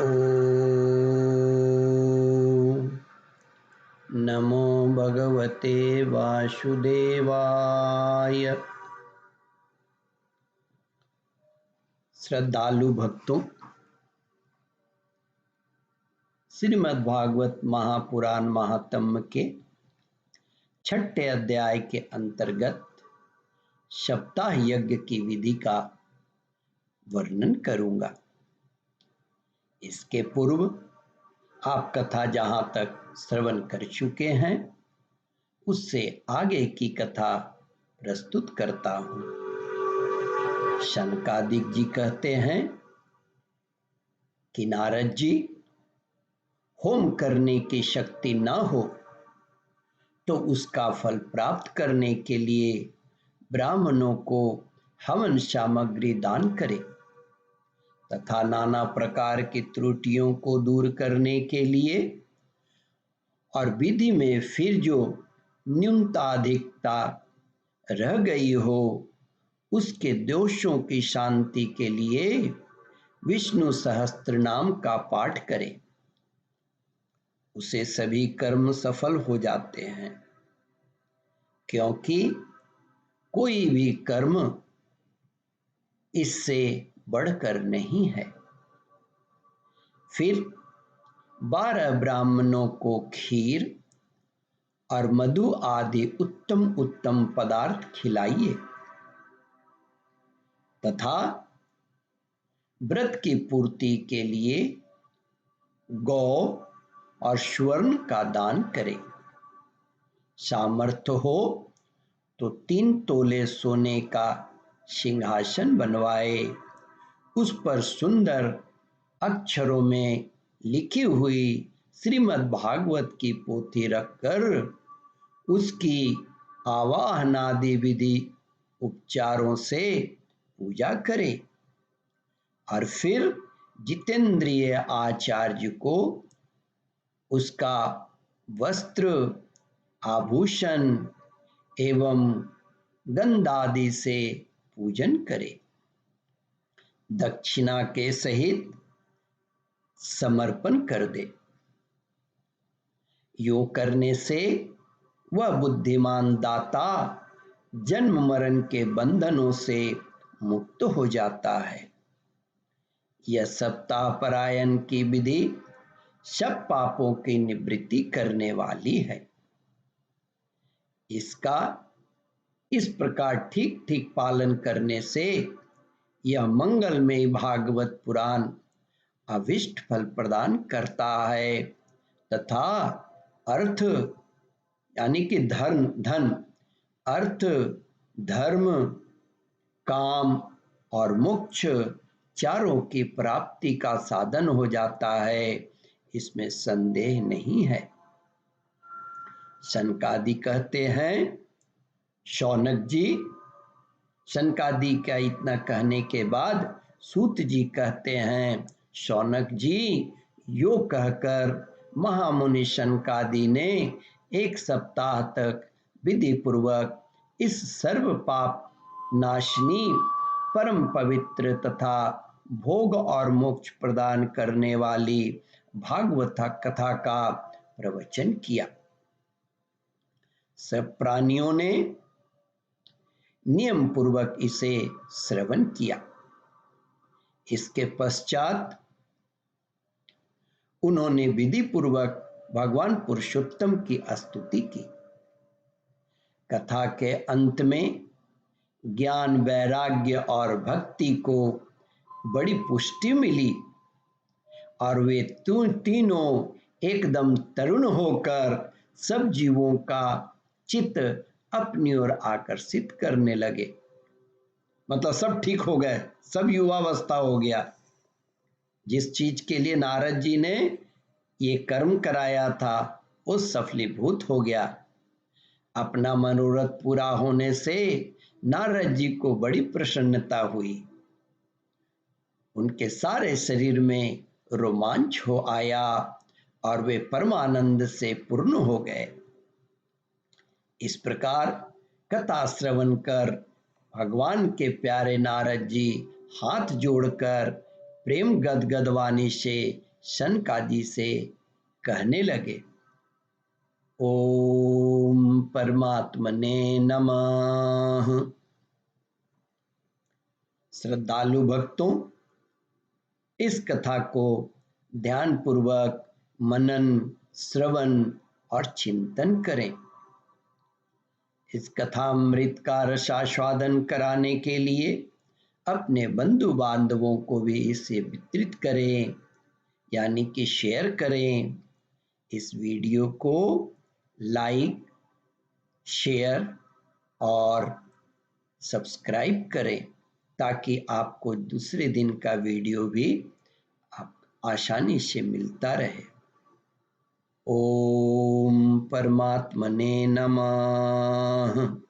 ॐ नमो भगवते वासुदेवाय। श्रद्धालु भक्तों, श्रीमद् भागवत महापुराण महात्म्य के 6ठे अध्याय के अंतर्गत सप्ताह यज्ञ की विधि का वर्णन करूंगा। इसके पूर्व आप कथा जहां तक श्रवण कर चुके हैं उससे आगे की कथा प्रस्तुत करता हूं। शनकादिक जी कहते हैं कि नारद जी, होम करने की शक्ति न हो तो उसका फल प्राप्त करने के लिए ब्राह्मणों को हवन सामग्री दान करें तथा नाना प्रकार की त्रुटियों को दूर करने के लिए और विधि में फिर जो न्यूनताधिकता रह गई हो उसके दोषों की शांति के लिए विष्णु सहस्त्र नाम का पाठ करें। उसे सभी कर्म सफल हो जाते हैं, क्योंकि कोई भी कर्म इससे बढ़कर नहीं है। फिर 12 ब्राह्मणों को खीर और मधु आदि उत्तम उत्तम पदार्थ खिलाइए तथा व्रत की पूर्ति के लिए गौ और स्वर्ण का दान करें। सामर्थ्य हो तो 3 तोले सोने का सिंहासन बनवाए, उस पर सुंदर अक्षरों में लिखी हुई श्रीमद् भागवत की पोथी रखकर उसकी आवाहनादि विधि उपचारों से पूजा करे और फिर जितेंद्रिय आचार्य को उसका वस्त्र, आभूषण एवं गंधादि से पूजन करे। दक्षिणा के सहित समर्पण कर दे। यो करने से वह बुद्धिमान दाता जन्म मरण के बंधनों से मुक्त हो जाता है। यह सप्ताह परायण की विधि सब पापों की निवृत्ति करने वाली है। इसका इस प्रकार ठीक ठीक पालन करने से यह मंगलमय भागवत पुराण अभिष्ट फल प्रदान करता है तथा अर्थ यानी कि धन, अर्थ, धर्म, काम और मोक्ष चारों की प्राप्ति का साधन हो जाता है, इसमें संदेह नहीं है। शनकादि कहते हैं, शौनक जी, शनकादि का इतना कहने के बाद सूत जी कहते हैं, शौनक जी, यो कहकर महामुनि शनकादि ने 1 सप्ताह तक विधि पूर्वक इस सर्व पाप नाशिनी परम पवित्र तथा भोग और मोक्ष प्रदान करने वाली भागवत कथा का प्रवचन किया। सब प्राणियों ने नियम पूर्वक इसे श्रवण किया। इसके पश्चात उन्होंने विधि पूर्वक भगवान पुरुषोत्तम की स्तुति की। कथा के अंत में ज्ञान, वैराग्य और भक्ति को बड़ी पुष्टि मिली और वे तीनों एकदम तरुण होकर सब जीवों का चित्त अपनी ओर आकर्षित करने लगे। मतलब सब ठीक हो गए, सब युवावस्था हो गया। जिस चीज के लिए नारद जी ने ये कर्म कराया था वो सफलीभूत हो गया। अपना मनोरथ पूरा होने से नारद जी को बड़ी प्रसन्नता हुई। उनके सारे शरीर में रोमांच हो आया और वे परमानंद से पूर्ण हो गए। इस प्रकार कथा श्रवण कर भगवान के प्यारे नारद जी हाथ जोड़कर प्रेम गदगद वाणी से शनकादि से कहने लगे, ओम परमात्मने नमः। श्रद्धालु भक्तों, इस कथा को ध्यानपूर्वक मनन, श्रवण और चिंतन करें। इस कथामृत का रसास्वादन कराने के लिए अपने बंधु बांधवों को भी इसे वितरित करें, यानी कि शेयर करें। इस वीडियो को लाइक, शेयर और सब्सक्राइब करें ताकि आपको दूसरे दिन का वीडियो भी आसानी से मिलता रहे। ओम परमात्मने नमः।